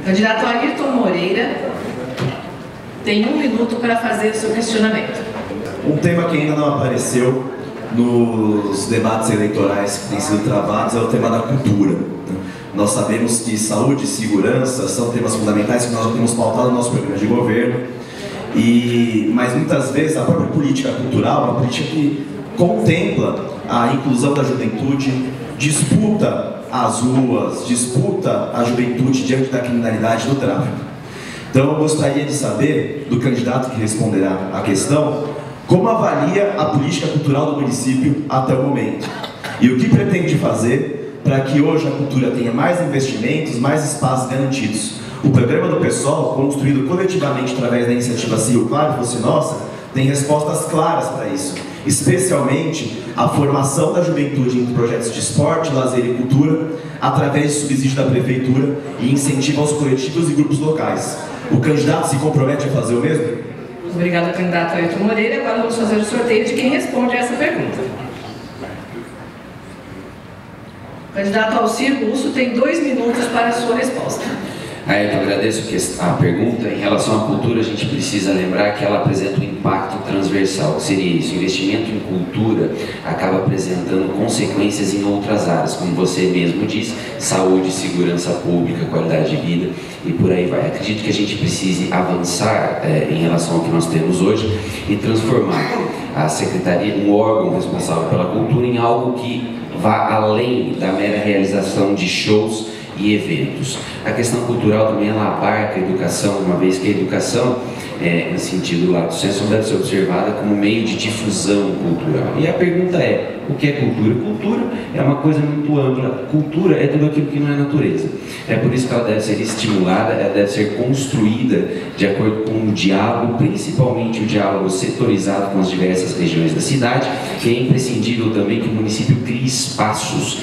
Candidato Ayrton Moreira tem 1 minuto para fazer o seu questionamento. Um tema que ainda não apareceu nos debates eleitorais que têm sido travados é o tema da cultura. Nós sabemos que saúde e segurança são temas fundamentais que nós já temos pautado no nosso programa de governo, mas muitas vezes a própria política cultural é uma política que contempla a inclusão da juventude, disputa as ruas, disputa a juventude diante da criminalidade do tráfico. Então eu gostaria de saber do candidato que responderá à questão como avalia a política cultural do município até o momento e o que pretende fazer para que hoje a cultura tenha mais investimentos, mais espaços garantidos. O programa do PSOL, construído coletivamente através da iniciativa CIO Claro Fosse Nossa, tem respostas claras para isso, especialmente a formação da juventude em projetos de esporte, lazer e cultura, através de subsídio da prefeitura e incentivo aos coletivos e grupos locais. O candidato se compromete a fazer o mesmo? Obrigada, candidato Ayrton Moreira. Agora vamos fazer o sorteio de quem responde a essa pergunta. O candidato Alcir Russo tem 2 minutos para a sua resposta. Ayrton, agradeço a pergunta. Em relação à cultura, a gente precisa lembrar que ela apresenta um impacto transversal. Seria isso, o investimento em cultura acaba apresentando consequências em outras áreas, como você mesmo disse, saúde, segurança pública, qualidade de vida e por aí vai. Acredito que a gente precise avançar em relação ao que nós temos hoje e transformar a Secretaria, um órgão responsável pela cultura, em algo que vá além da mera realização de shows e eventos. A questão cultural também ela abarca a educação, uma vez que a educação, no sentido lato sensu, deve ser observada como meio de difusão cultural. E a pergunta é, o que é cultura? Cultura é uma coisa muito ampla. Cultura é tudo aquilo que não é natureza. É por isso que ela deve ser estimulada, ela deve ser construída de acordo com o diálogo, principalmente o diálogo setorizado com as diversas regiões da cidade, e é imprescindível também que o município crie espaços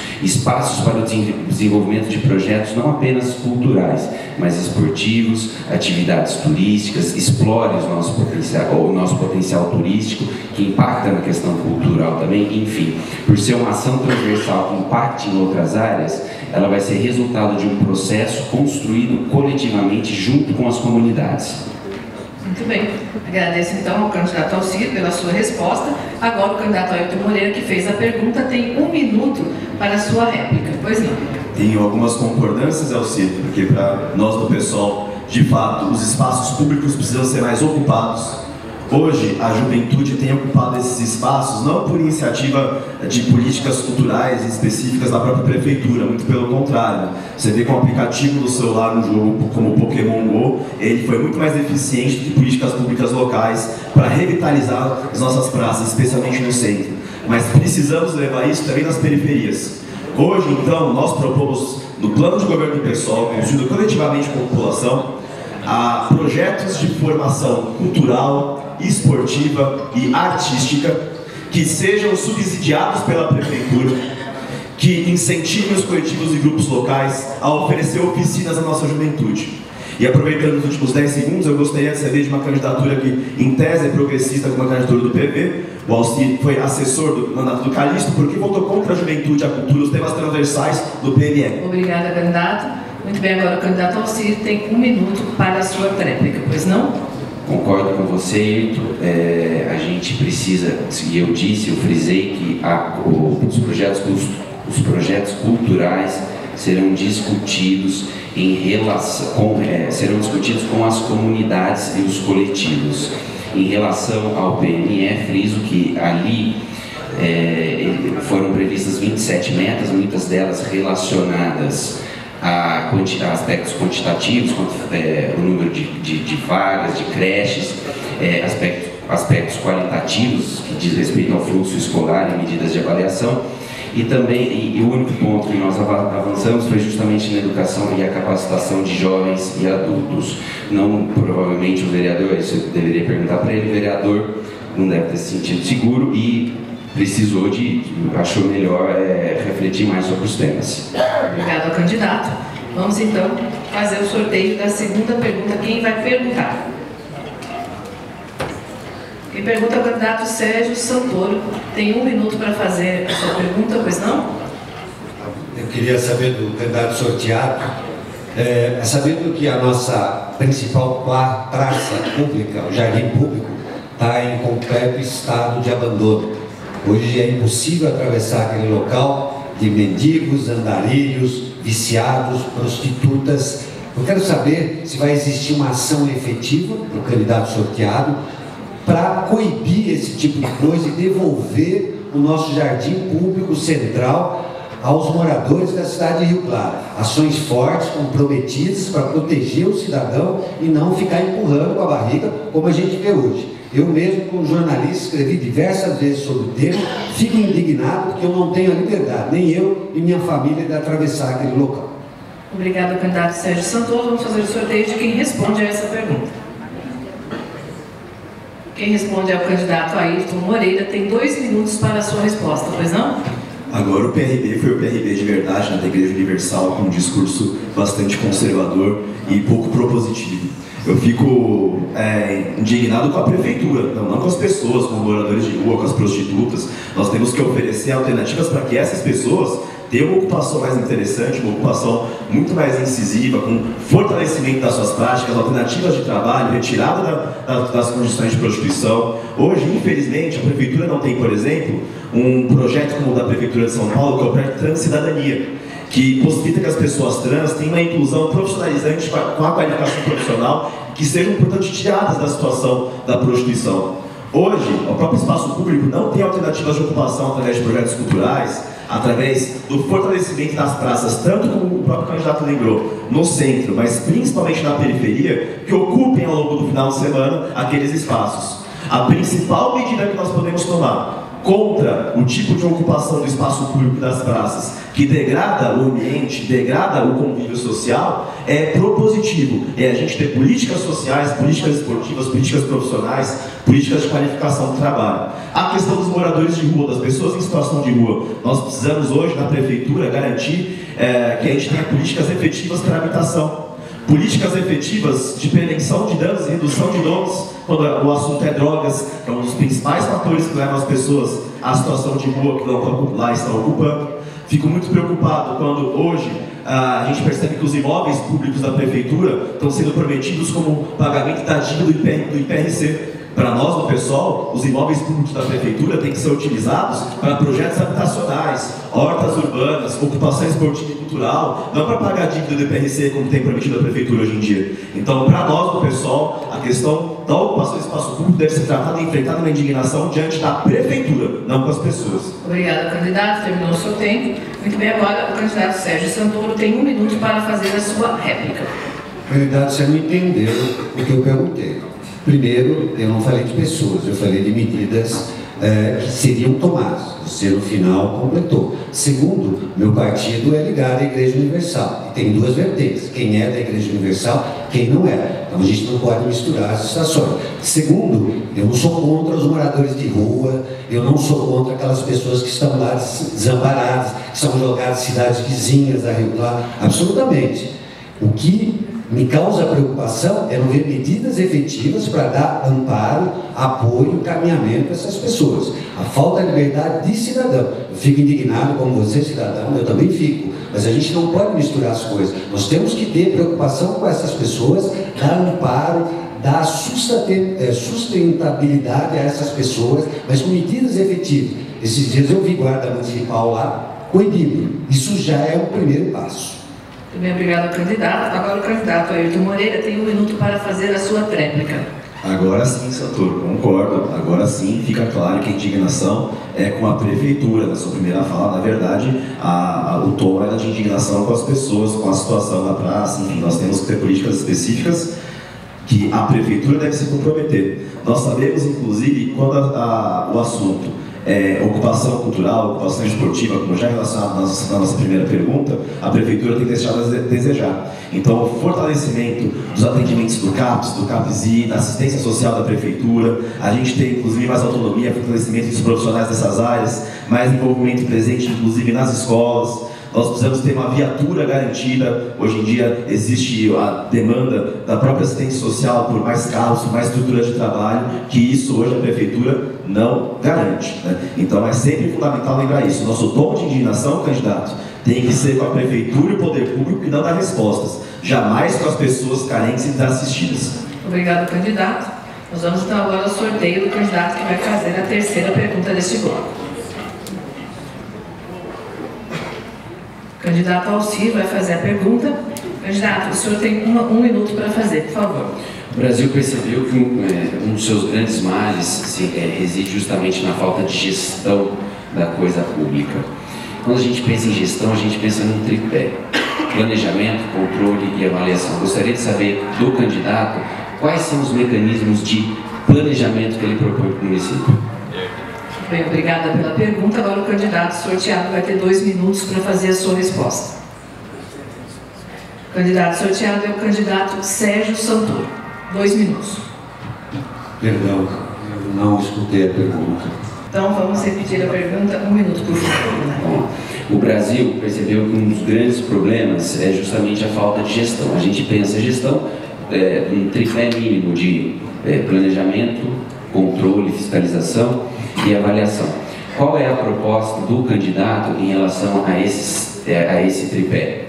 para o desenvolvimento de projetos não apenas culturais, mas esportivos, atividades turísticas, explore o nosso potencial turístico, que impacta na questão cultural também, enfim. Por ser uma ação transversal que impacte em outras áreas, ela vai ser resultado de um processo construído coletivamente junto com as comunidades. Muito bem. Agradeço então ao candidato Alcir pela sua resposta. Agora o candidato Ayrton Moreira, que fez a pergunta, tem 1 minuto para a sua réplica. Pois não. Tenho algumas concordâncias, Alcir, porque para nós do PSOL, de fato, os espaços públicos precisam ser mais ocupados. Hoje, a juventude tem ocupado esses espaços não por iniciativa de políticas culturais específicas da própria prefeitura, muito pelo contrário. Você vê que o aplicativo do celular no jogo como o Pokémon GO, ele foi muito mais eficiente do que políticas públicas locais para revitalizar as nossas praças, especialmente no centro. Mas precisamos levar isso também nas periferias. Hoje, então, nós propomos, no plano de governo do PSOL, construído coletivamente com a população, a projetos de formação cultural, esportiva e artística que sejam subsidiados pela prefeitura, que incentivem os coletivos e grupos locais a oferecer oficinas à nossa juventude. E aproveitando os últimos 10 segundos, eu gostaria de saber de uma candidatura que, em tese, é progressista, como a candidatura do PV. O Alcir foi assessor do mandato do Calixto, porque votou contra a juventude, a cultura, os temas transversais do PME. Obrigada, candidato. Muito bem, agora o candidato Alcir tem 1 minuto para a sua réplica, pois não? Concordo com você, Ayrton. A gente precisa, e eu frisei que os projetos culturais serão discutidos serão discutidos com as comunidades e os coletivos. Em relação ao PME, friso que ali foram previstas 27 metas, muitas delas relacionadas a aspectos quantitativos, o número de vagas, de creches, aspectos qualitativos, que diz respeito ao fluxo escolar e medidas de avaliação, e também, o único ponto que nós avançamos foi justamente na educação e a capacitação de jovens e adultos. Não, provavelmente o vereador, isso eu deveria perguntar para ele, o vereador não deve ter se sentido seguro e achou melhor refletir mais sobre os temas. Obrigado ao candidato. Vamos então fazer o sorteio da segunda pergunta. Quem vai perguntar? Quem pergunta é o candidato Sérgio Santoro. Tem 1 minuto para fazer a sua pergunta, pois não? Eu queria saber do candidato sorteado Sabendo que a nossa principal praça pública, o jardim público, está em completo estado de abandono. Hoje é impossível atravessar aquele local de mendigos, andarilhos, viciados, prostitutas. Eu quero saber se vai existir uma ação efetiva do candidato sorteado para coibir esse tipo de coisa e devolver o nosso jardim público central aos moradores da cidade de Rio Claro. Ações fortes, comprometidas para proteger o cidadão e não ficar empurrando com a barriga como a gente vê hoje. Eu mesmo, como jornalista, escrevi diversas vezes sobre o tema, fico indignado porque eu não tenho a liberdade, nem eu e minha família, de atravessar aquele local. Obrigado, candidato Sérgio Santoro. Vamos fazer o sorteio de quem responde a essa pergunta. Quem responde é o candidato Ayrton Moreira. Tem 2 minutos para a sua resposta, pois não? Agora o PRB foi o PRB de verdade, da Igreja Universal, com um discurso bastante conservador e pouco propositivo. Eu fico indignado com a prefeitura, não com as pessoas, com os moradores de rua, com as prostitutas. Nós temos que oferecer alternativas para que essas pessoas tenham uma ocupação mais interessante, uma ocupação muito mais incisiva, com fortalecimento das suas práticas, alternativas de trabalho, retirada das condições de prostituição. Hoje, infelizmente, a prefeitura não tem, por exemplo, um projeto como o da Prefeitura de São Paulo, que é o projeto Transcidadania, que possibilita que as pessoas trans tenham uma inclusão profissionalizante com a qualificação profissional, que sejam, portanto, tiradas da situação da prostituição. Hoje, o próprio espaço público não tem alternativas de ocupação através de projetos culturais, através do fortalecimento das praças, tanto como o próprio candidato lembrou, no centro, mas principalmente na periferia, que ocupem ao longo do final de semana aqueles espaços. A principal medida que nós podemos tomar contra o tipo de ocupação do espaço público das praças, que degrada o ambiente, degrada o convívio social, é propositivo. É a gente ter políticas sociais, políticas esportivas, políticas profissionais, políticas de qualificação do trabalho. A questão dos moradores de rua, das pessoas em situação de rua, nós precisamos hoje, na prefeitura, garantir que a gente tenha políticas efetivas para a habitação. Políticas efetivas de prevenção de danos e redução de danos quando o assunto é drogas, que é um dos principais fatores que levam as pessoas à situação de rua que lá estão ocupando. Fico muito preocupado quando hoje a gente percebe que os imóveis públicos da prefeitura estão sendo prometidos como pagamento da dívida do IPRC. Para nós, do PSOL, os imóveis públicos da prefeitura têm que ser utilizados para projetos habitacionais, hortas urbanas, ocupação esportiva e cultural, não para pagar a dívida do IPRC como tem prometido a prefeitura hoje em dia. Então, para nós, do PSOL, a questão da ocupação do espaço público deve ser tratada e enfrentada uma indignação diante da prefeitura, não com as pessoas. Obrigada, candidato. Terminou o seu tempo. Muito bem, agora o candidato Sérgio Santoro tem 1 minuto para fazer a sua réplica. Candidato, você não entendeu o que eu perguntei. Primeiro, eu não falei de pessoas, eu falei de medidas que seriam tomadas. Você, no final, completou. Segundo, meu partido é ligado à Igreja Universal. E tem 2 vertentes. Quem é da Igreja Universal, quem não é. Então, a gente não pode misturar as situações. Segundo, eu não sou contra os moradores de rua, eu não sou contra aquelas pessoas que estão lá desamparadas, que são jogadas em cidades vizinhas da Rio Claro. Absolutamente. O que me causa preocupação é não ver medidas efetivas para dar amparo, apoio, caminhamento a essas pessoas. A falta de liberdade de cidadão. Eu fico indignado como você, cidadão, eu também fico. Mas a gente não pode misturar as coisas. Nós temos que ter preocupação com essas pessoas, dar amparo, dar sustentabilidade a essas pessoas, mas com medidas efetivas. Esses dias eu vi guarda municipal lá coibindo. Isso já é o primeiro passo. Também obrigado, candidato. Agora o candidato Ayrton Moreira tem 1 minuto para fazer a sua tréplica. Agora sim, Santoro, concordo. Agora sim fica claro que a indignação é com a prefeitura. Na sua primeira fala, na verdade, o tom era de indignação com as pessoas, com a situação da praça. Enfim, nós temos que ter políticas específicas que a prefeitura deve se comprometer. Nós sabemos, inclusive, quando o assunto ocupação cultural, ocupação esportiva, como já relacionado na nossa primeira pergunta, a prefeitura tem deixado a desejar. Então, o fortalecimento dos atendimentos do CAPS-I, da assistência social da prefeitura, a gente tem, inclusive, mais autonomia, fortalecimento dos profissionais dessas áreas, mais envolvimento presente, inclusive, nas escolas. Nós precisamos ter uma viatura garantida. Hoje em dia existe a demanda da própria assistência social por mais carros, por mais estrutura de trabalho, que isso hoje a prefeitura não garante, né? Então é sempre fundamental lembrar isso. Nosso tom de indignação, candidato, Tem que ser com a prefeitura e o poder público que não dá respostas, jamais com as pessoas carentes e desassistidas. Obrigado, candidato. Nós vamos então agora ao sorteio do candidato que vai fazer a terceira pergunta deste bloco. O candidato Alcir vai fazer a pergunta. Candidato, o senhor tem um minuto para fazer, por favor. O Brasil percebeu que um dos seus grandes males reside justamente na falta de gestão da coisa pública. Quando a gente pensa em gestão, a gente pensa num tripé: planejamento, controle e avaliação. Gostaria de saber do candidato quais são os mecanismos de planejamento que ele propõe para o município. Bem, obrigada pela pergunta. Agora o candidato sorteado vai ter 2 minutos para fazer a sua resposta. O candidato sorteado é o candidato Sérgio Santoro. 2 minutos. Perdão, eu não escutei a pergunta. Então vamos repetir a pergunta. 1 minuto, por favor. Bom, o Brasil percebeu que um dos grandes problemas é justamente a falta de gestão. A gente pensa em gestão, um tripé mínimo de planejamento, controle, fiscalização e avaliação. Qual é a proposta do candidato em relação a esse tripé?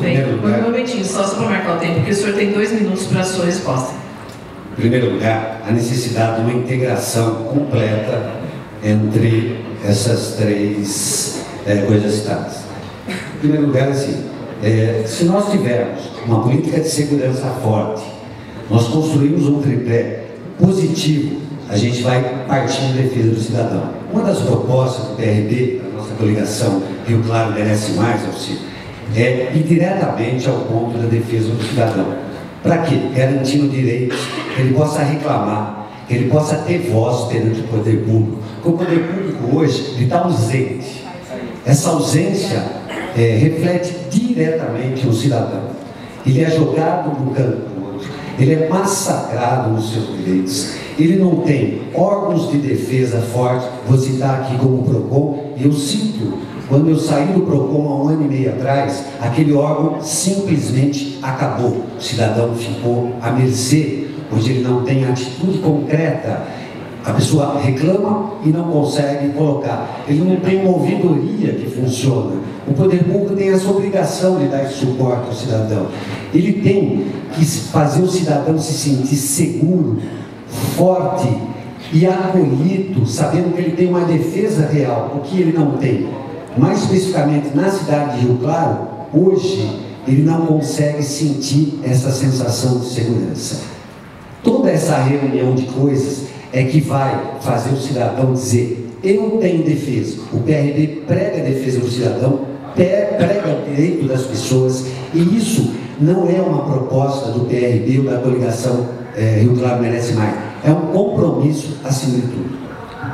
Bem, um momentinho, só para marcar o tempo, porque o senhor tem 2 minutos para a sua resposta. Em primeiro lugar, a necessidade de uma integração completa entre essas 3 coisas citadas. Em primeiro lugar, assim, se nós tivermos uma política de segurança forte, nós construímos um tripé positivo, a gente vai partir em defesa do cidadão. Uma das propostas do PRB, da nossa coligação Rio Claro Merece Mais, Alcir, é ir diretamente ao ponto da defesa do cidadão. Para quê? Garantindo direitos, que ele possa reclamar, que ele possa ter voz perante o poder público. Porque o poder público hoje está ausente. Essa ausência reflete diretamente no cidadão. Ele é jogado no canto do outro, ele é massacrado nos seus direitos, ele não tem órgãos de defesa fortes. Vou citar aqui como o PROCON, e eu sinto, quando eu saí do PROCON há 1 ano e meio atrás, aquele órgão simplesmente acabou. O cidadão ficou à mercê, pois ele não tem atitude concreta. A pessoa reclama e não consegue colocar. Ele não tem uma ouvidoria que funciona. O poder público tem essa obrigação de dar esse suporte ao cidadão. Ele tem que fazer o cidadão se sentir seguro, forte e acolhido, sabendo que ele tem uma defesa real, o que ele não tem. Mais especificamente na cidade de Rio Claro, hoje ele não consegue sentir essa sensação de segurança. Toda essa reunião de coisas é que vai fazer o cidadão dizer: eu tenho defesa. O PRB prega a defesa do cidadão, prega o direito das pessoas, e isso não é uma proposta do PRB ou da coligação Rio Claro Merece Mais. É um compromisso acima de tudo.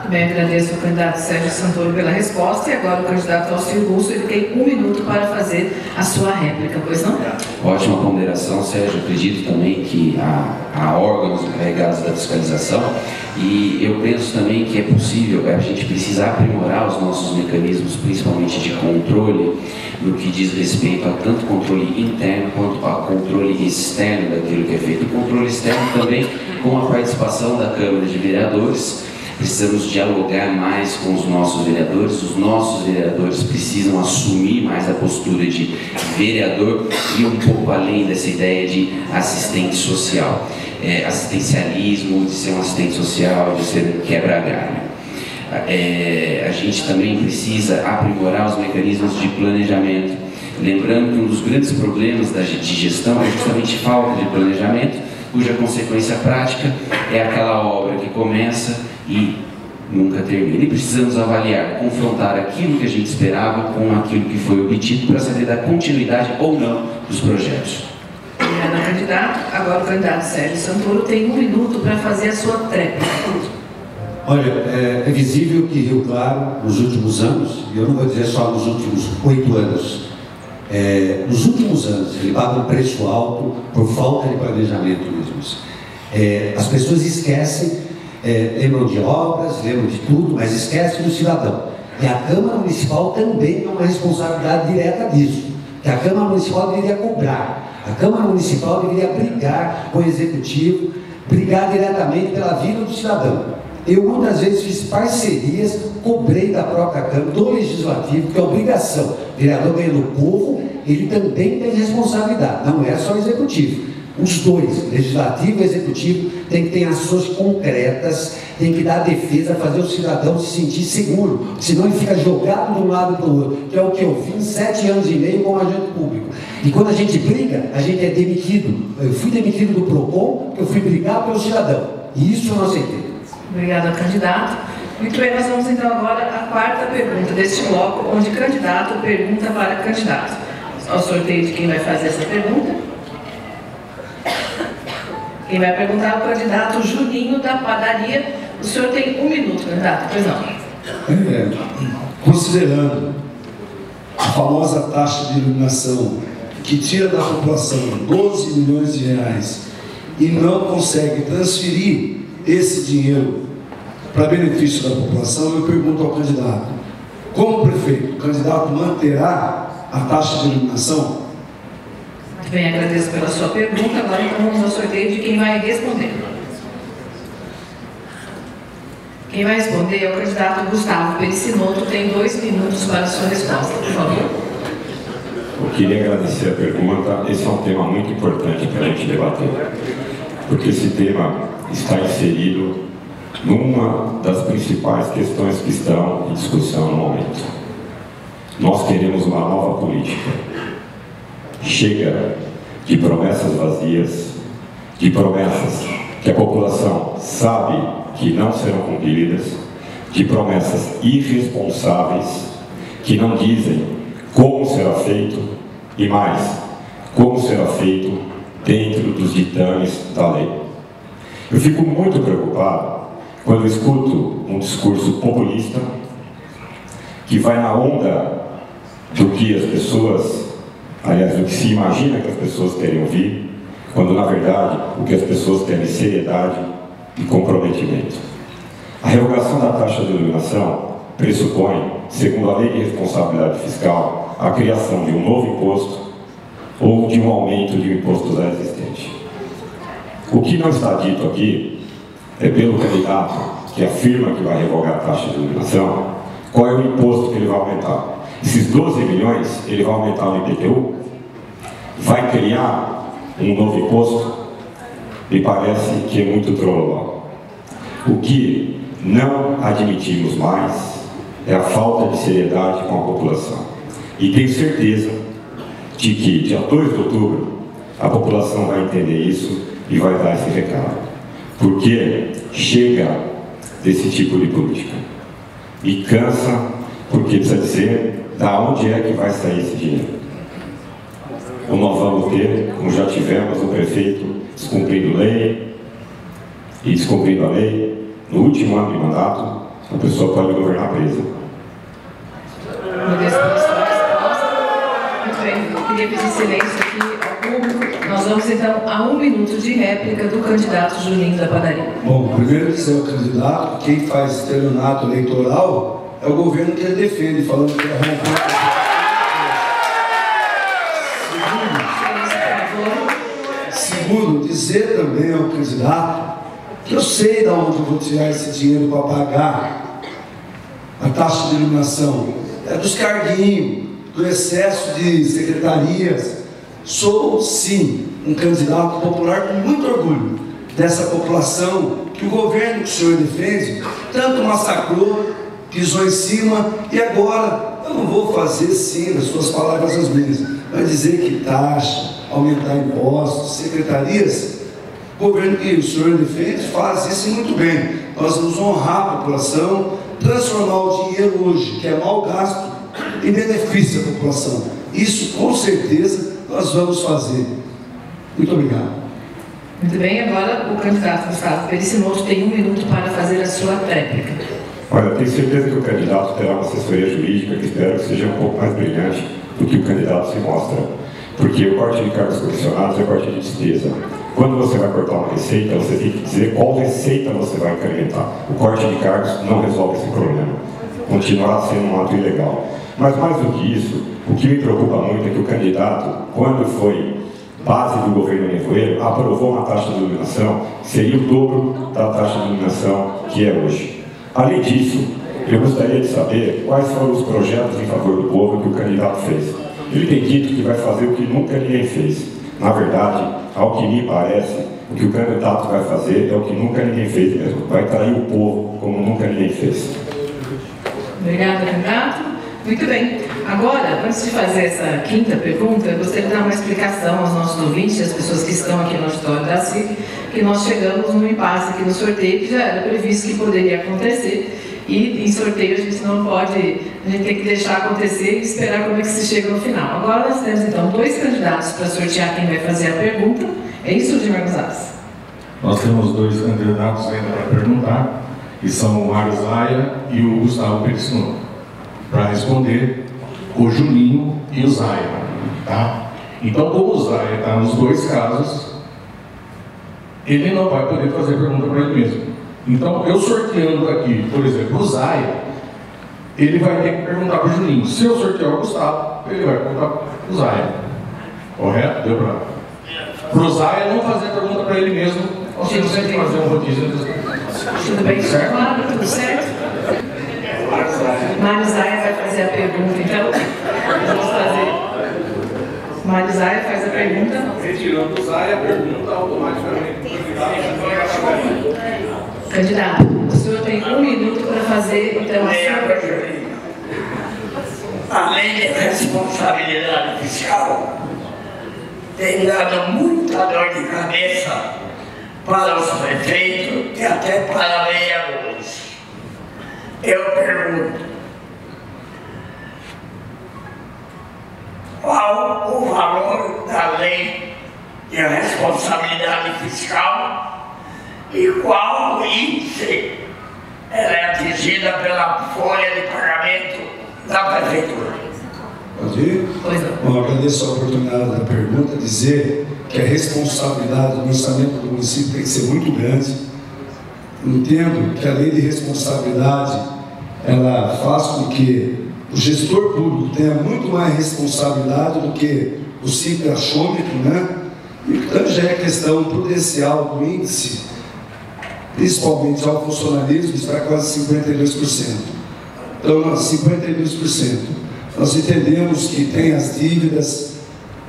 Bem, agradeço ao candidato Sérgio Santoro pela resposta, e agora o candidato Alcir Russo, ele tem 1 minuto para fazer a sua réplica, pois não? Ótima ponderação, Sérgio. Acredito também que há órgãos encarregados da fiscalização, e eu penso também que é possível, a gente precisa aprimorar os nossos mecanismos, principalmente de controle, no que diz respeito a tanto controle interno quanto a controle externo daquilo que é feito. E controle externo também com a participação da Câmara de Vereadores. Precisamos dialogar mais com os nossos vereadores precisam assumir mais a postura de vereador e um pouco além dessa ideia de assistente social, assistencialismo, de ser um assistente social, de ser um quebra-galho. A gente também precisa aprimorar os mecanismos de planejamento, lembrando que um dos grandes problemas de gestão é justamente falta de planejamento, cuja consequência prática é aquela obra que começa e nunca termina. E precisamos avaliar, confrontar aquilo que a gente esperava com aquilo que foi obtido para saber da continuidade ou não dos projetos. Obrigada, candidato. Agora o candidato Sérgio Santoro tem 1 minuto para fazer a sua tréplica. Olha, é visível que Rio Claro, nos últimos anos, e eu não vou dizer só nos últimos 8 anos, nos últimos anos, ele paga um preço alto por falta de planejamento mesmo. As pessoas esquecem, lembram de obras, lembram de tudo, mas esquecem do cidadão. E a Câmara Municipal também tem uma responsabilidade direta disso, que a Câmara Municipal deveria cobrar. A Câmara Municipal deveria brigar com o Executivo, brigar diretamente pela vida do cidadão. Eu muitas vezes fiz parcerias, cobrei da própria Câmara, do Legislativo, que é obrigação. O vereador ganha do povo, ele também tem responsabilidade, não é só o Executivo. Os dois, Legislativo e Executivo, tem que ter ações concretas, tem que dar defesa, fazer o cidadão se sentir seguro, senão ele fica jogado de um lado para o outro, que é o que eu fiz 7 anos e meio como agente público. E quando a gente briga, a gente é demitido. Eu fui demitido do PROCON, porque eu fui brigar pelo cidadão. E isso eu não aceitei. Obrigada, candidato. Muito bem, nós vamos então agora à quarta pergunta deste bloco, onde candidato pergunta para candidato. Ao sorteio de quem vai fazer essa pergunta. Quem vai perguntar é o candidato Juninho da Padaria. O senhor tem 1 minuto, candidato. Pois não. Considerando a famosa taxa de iluminação que tira da população 12 milhões de reais e não consegue transferir esse dinheiro para benefício da população, eu pergunto ao candidato: como prefeito, o candidato manterá a taxa de iluminação? Muito bem, agradeço pela sua pergunta. Agora então vamos ao sorteio de quem vai responder. Quem vai responder é o candidato Gustavo Pericinoto. Tem 2 minutos para a sua resposta, por favor. Eu queria agradecer a pergunta. Esse é um tema muito importante para a gente debater, porque esse tema está inserido numa das principais questões que estão em discussão no momento. Nós queremos uma nova política. Chega de promessas vazias, de promessas que a população sabe que não serão cumpridas, de promessas irresponsáveis que não dizem como será feito e mais, como será feito dentro dos ditames da lei. Eu fico muito preocupado quando escuto um discurso populista que vai na onda do que as pessoas, aliás, do que se imagina que as pessoas querem ouvir, quando na verdade o que as pessoas querem é seriedade e comprometimento. A revogação da taxa de iluminação pressupõe, segundo a Lei de Responsabilidade Fiscal, a criação de um novo imposto ou de um aumento de um imposto já existente. O que não está dito aqui é pelo candidato que afirma que vai revogar a taxa de iluminação, qual é o imposto que ele vai aumentar. Esses 12 milhões, ele vai aumentar o IPTU? Vai criar um novo imposto? Me parece que é muito trololó. O que não admitimos mais é a falta de seriedade com a população. E tenho certeza de que, dia 2 de outubro, a população vai entender isso e vai dar esse recado. Porque chega desse tipo de política. E cansa, porque precisa dizer da onde é que vai sair esse dinheiro. Ou nós vamos ter, como já tivemos, o prefeito descumprindo lei e descumprindo a lei. No último ano de mandato, a pessoa pode governar presa. Agradeço pela sua resposta. Muito bem, eu queria pedir silêncio aqui ao público. Nós vamos então a 1 minuto de réplica do candidato Juninho da Padaria. Bom, primeiro dizer ao candidato, quem faz estelionato eleitoral é o governo que ele defende, falando que é romper. Segundo, dizer também ao candidato que eu sei de onde eu vou tirar esse dinheiro para pagar a taxa de iluminação. É dos carguinhos, do excesso de secretarias. Sou, sim, um candidato popular com muito orgulho dessa população que o governo que o senhor defende tanto massacrou, pisou em cima, e agora eu não vou fazer, sim, as suas palavras as minhas, mas dizer que taxa, aumentar impostos, secretarias, o governo que o senhor defende faz isso muito bem. Nós vamos honrar a população, transformar o dinheiro hoje, que é mal gasto, em benefício da população. Isso, com certeza, nós vamos fazer. Muito obrigado. Muito bem, agora o candidato Gustavo Pericinoto tem 1 minuto para fazer a sua réplica. Olha, tenho certeza que o candidato terá uma assessoria jurídica que espero que seja um pouco mais brilhante do que o candidato se mostra. Porque o corte de cargos comissionados é corte de despesa. Quando você vai cortar uma receita, você tem que dizer qual receita você vai incrementar. O corte de cargos não resolve esse problema. Continuará sendo um ato ilegal. Mas mais do que isso, o que me preocupa muito é que o candidato, quando foi base do governo Nevoeiro, aprovou uma taxa de iluminação que seria o dobro da taxa de iluminação que é hoje. Além disso, eu gostaria de saber quais foram os projetos em favor do povo que o candidato fez. Ele tem dito que vai fazer o que nunca ninguém fez. Na verdade, ao que me parece, o que o candidato vai fazer é o que nunca ninguém fez mesmo. Vai trair o povo como nunca ninguém fez. Obrigada, candidato. Muito bem. Agora, antes de fazer essa quinta pergunta, eu gostaria de dar uma explicação aos nossos ouvintes, às pessoas que estão aqui no auditório da SIC, que nós chegamos num impasse aqui no sorteio que já era previsto que poderia acontecer. E em sorteio a gente não pode, a gente tem que deixar acontecer e esperar como é que se chega no final. Agora nós temos então 2 candidatos para sortear quem vai fazer a pergunta. É isso, Dimar Gonzalez? Nós temos 2 candidatos ainda para perguntar, que são o Mário Zaia e o Gustavo Perissino, para responder o Juninho e o Zaia, tá? Então, como o Zaia está nos 2 casos, ele não vai poder fazer pergunta para ele mesmo. Então, eu sorteando aqui, por exemplo, o Zaia, ele vai ter que perguntar para o Juninho. Se eu sortear o Gustavo, ele vai perguntar para o Zaia. Correto? Deu para o Zaia não fazer pergunta para ele mesmo, nós temos que fazer um rodízio. Tudo bem, certo? Claro, tudo certo? Mário Zaia vai fazer a pergunta, então. Vamos fazer. Mário Zaia faz a pergunta. Retirando o Zaia, a pergunta automaticamente. Candidato, o senhor tem 1 minuto para fazer, então, a sua pergunta. A lei de responsabilidade fiscal tem dado muita dor de cabeça para os prefeitos e até para vereadores. Eu pergunto, qual o valor da lei de responsabilidade fiscal e qual o índice ela é atingida pela folha de pagamento da prefeitura? Pode ir? Pois não. Bom, agradeço a oportunidade da pergunta, dizer que a responsabilidade do orçamento do município tem que ser muito grande. Entendo que a lei de responsabilidade, ela faz com que o gestor público tenha muito mais responsabilidade do que o simples achômetro, né? E portanto já é questão prudencial do índice, principalmente ao funcionalismo, está quase 52%. Então, 52%. Nós entendemos que tem as dívidas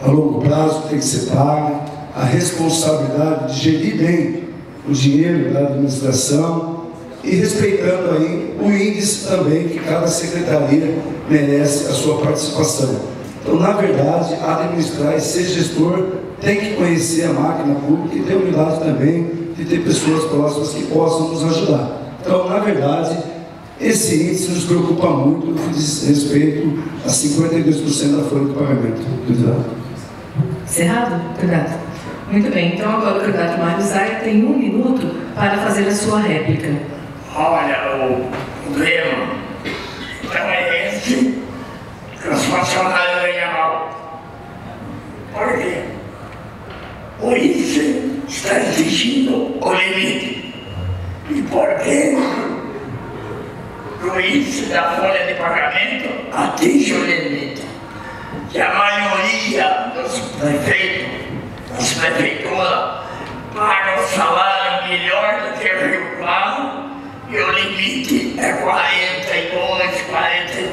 a longo prazo que tem que ser paga, a responsabilidade de gerir bem o dinheiro da administração e respeitando aí o índice também que cada secretaria merece a sua participação. Então, na verdade, administrar e ser gestor tem que conhecer a máquina pública e ter humildade também de ter pessoas próximas que possam nos ajudar. Então, na verdade, esse índice nos preocupa muito no que diz respeito a 52% da folha de pagamento. Encerrado, candidato? Muito bem, então agora o candidato Mário Zaia tem 1 minuto para fazer a sua réplica. Olha, o problema então é esse que os funcionários ganham mal. Por quê? O índice está exigindo o limite. E por quê? O índice da folha de pagamento atinge o limite. Que a maioria dos prefeitos, das prefeituras, paga o salário melhor do que o Rio Claro e o limite é 42%,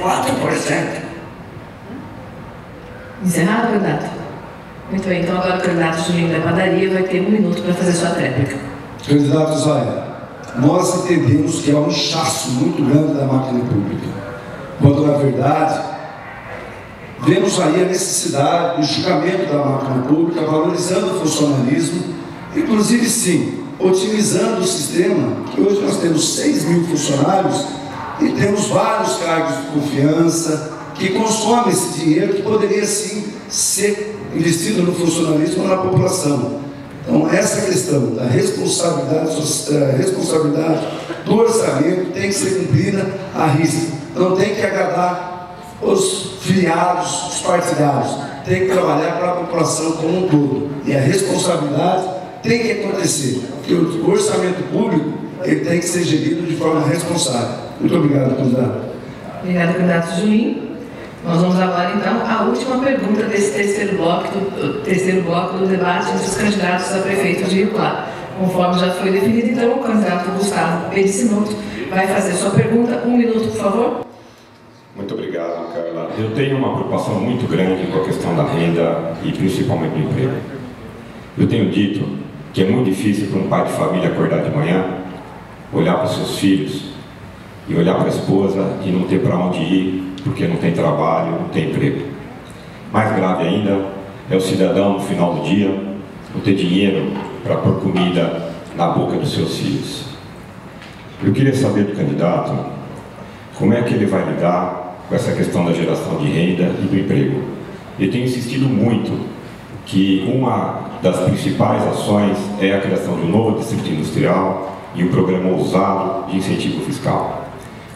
44%. Encerrado, candidato? Muito bem, então agora o candidato Juninho da Padaria vai ter 1 minuto para fazer sua réplica. Candidato Zaia, nós entendemos que há um inchaço muito grande da máquina pública, quando na verdade vemos aí a necessidade do julgamento da máquina pública, valorizando o funcionalismo, inclusive sim, otimizando o sistema, que hoje nós temos 6 mil funcionários e temos vários cargos de confiança que consomem esse dinheiro que poderia sim ser investido no funcionalismo ou na população. Então, essa questão da responsabilidade do orçamento tem que ser cumprida à risca. Não tem que agradar os filiados, os partidários. Tem que trabalhar para a população como um todo. E a responsabilidade tem que acontecer. Porque o orçamento público ele tem que ser gerido de forma responsável. Muito obrigado, candidato. Obrigado, candidato Juninho. Nós vamos agora, então, à última pergunta desse terceiro bloco do debate entre os candidatos a prefeito de Rio Claro. Conforme já foi definido, então, o candidato Gustavo Perissinotto vai fazer sua pergunta. 1 minuto, por favor. Muito obrigado, Carla. Eu tenho uma preocupação muito grande com a questão da renda e principalmente do emprego. Eu tenho dito que é muito difícil para um pai de família acordar de manhã, olhar para os seus filhos e olhar para a esposa e não ter para onde ir, porque não tem trabalho, não tem emprego. Mais grave ainda é o cidadão, no final do dia, não ter dinheiro para pôr comida na boca dos seus filhos. Eu queria saber do candidato como é que ele vai lidar com essa questão da geração de renda e do emprego. Eu tenho insistido muito que uma das principais ações é a criação de um novo distrito industrial e um programa ousado de incentivo fiscal.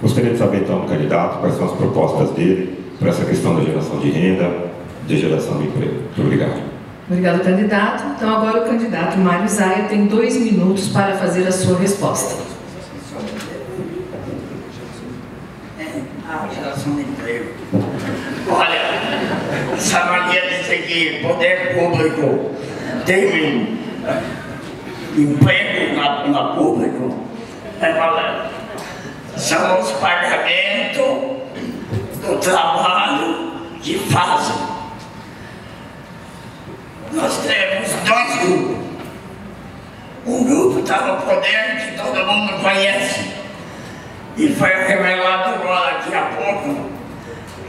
Gostaria de saber, então, do candidato, quais são as propostas dele para essa questão da geração de renda e da geração de emprego. Muito obrigado. Obrigado, candidato. Então, agora o candidato Mário Zaia tem 2 minutos para fazer a sua resposta. A geração de emprego. Olha, essa mania de dizer que o poder público tem emprego na público é valendo. São os pagamentos do trabalho que fazem. Nós temos 2 grupos. Um grupo está no poder que todo mundo conhece. E foi revelado agora, daqui a pouco,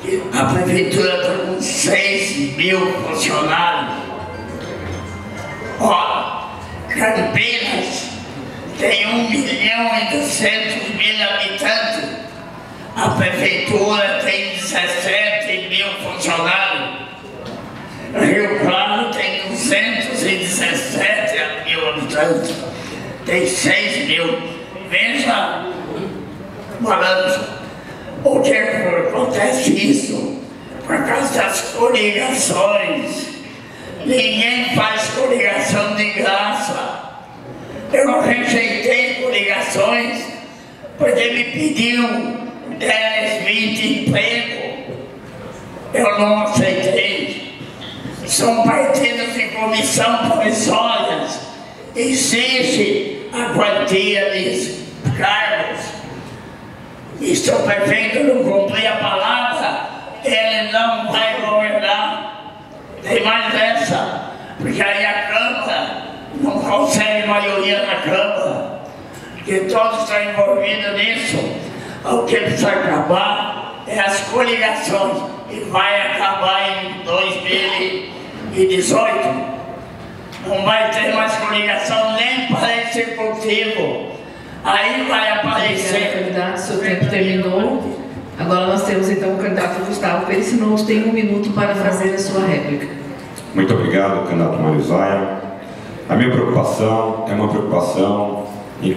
que a prefeitura está com 6 mil funcionários. Ó, Campinas tem 1.200.000 habitantes. A prefeitura tem 17 mil funcionários. Rio Claro tem 217 mil habitantes. Tem 6 mil. Veja, malandro, o que acontece isso? Por causa das coligações. Ninguém faz coligação de graça. Eu rejeitei coligações porque me pediu 10, 20 empregos. Eu não aceitei. São partidos de comissão provisórias. Exige a quantia de cargos. E se o prefeito não cumprir a palavra, ele não vai governar. Tem mais essa, porque aí a Câmara não consegue maioria na Câmara, porque todos estão envolvidos nisso. O que precisa acabar é as coligações, e vai acabar em 2018. Não vai ter mais coligação nem para executivo. Aí vai aparecer. Candidato, seu tempo terminou. Agora nós temos então o candidato Gustavo Perissinotto, tem 1 minuto para fazer a sua réplica. Muito obrigado, candidato Mário Zaia. A minha preocupação é uma preocupação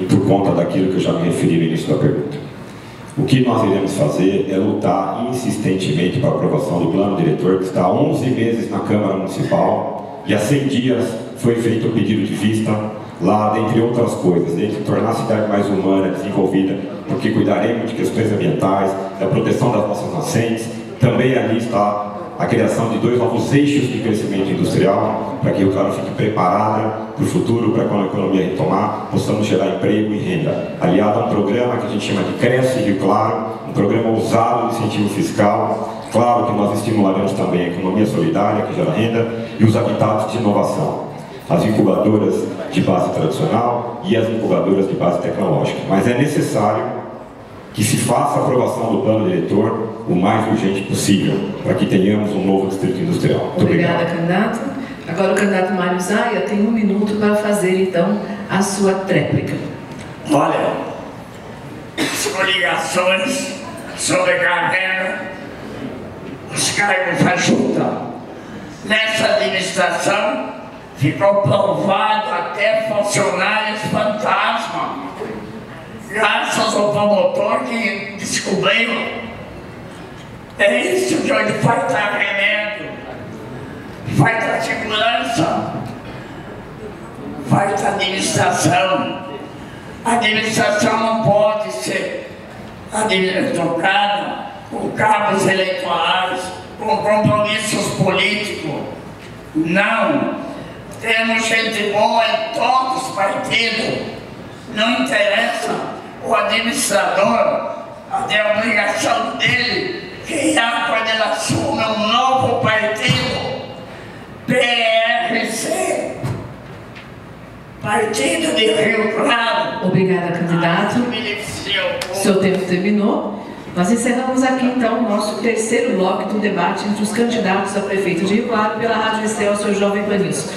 por conta daquilo que eu já me referi no início da pergunta. O que nós iremos fazer é lutar insistentemente para a aprovação do plano diretor, que está há 11 meses na Câmara Municipal, e há 100 dias foi feito o pedido de vista lá, dentre outras coisas, de tornar a cidade mais humana, desenvolvida, porque cuidaremos de questões ambientais, da proteção das nossas nascentes. Também ali está a criação de 2 novos eixos de crescimento industrial, para que o Claro fique preparada para o futuro, para quando a economia retomar, possamos gerar emprego e renda. Aliado a um programa que a gente chama de Cresce Rio Claro, um programa ousado de incentivo fiscal. Claro que nós estimularemos também a economia solidária, que gera renda, e os habitats de inovação. As incubadoras de base tradicional e as incubadoras de base tecnológica. Mas é necessário que se faça a aprovação do plano diretor o mais urgente possível, para que tenhamos um novo distrito industrial. Muito obrigada, candidato. Agora o candidato Mário Zaia tem 1 minuto para fazer, então, a sua tréplica. Olha, as coligações sobre carreira, os cargos ajudam. Nessa administração, ficou provado até funcionários fantasma, graças ao promotor que descobriu. É isso que hoje falta remédio, falta segurança, falta administração. A administração não pode ser tocada com cabos eleitorais, com compromissos políticos. Não. Temos gente boa em todos os partidos. Não interessa o administrador, a obrigação dele criar, quando ele assume um novo partido, PRC, Partido de Rio Claro. Obrigada, candidato. Seu tempo terminou. Nós encerramos aqui, então, o nosso terceiro bloco do debate entre os candidatos a prefeito de Rio Claro pela Rádio Excelsior Jovem Pan News.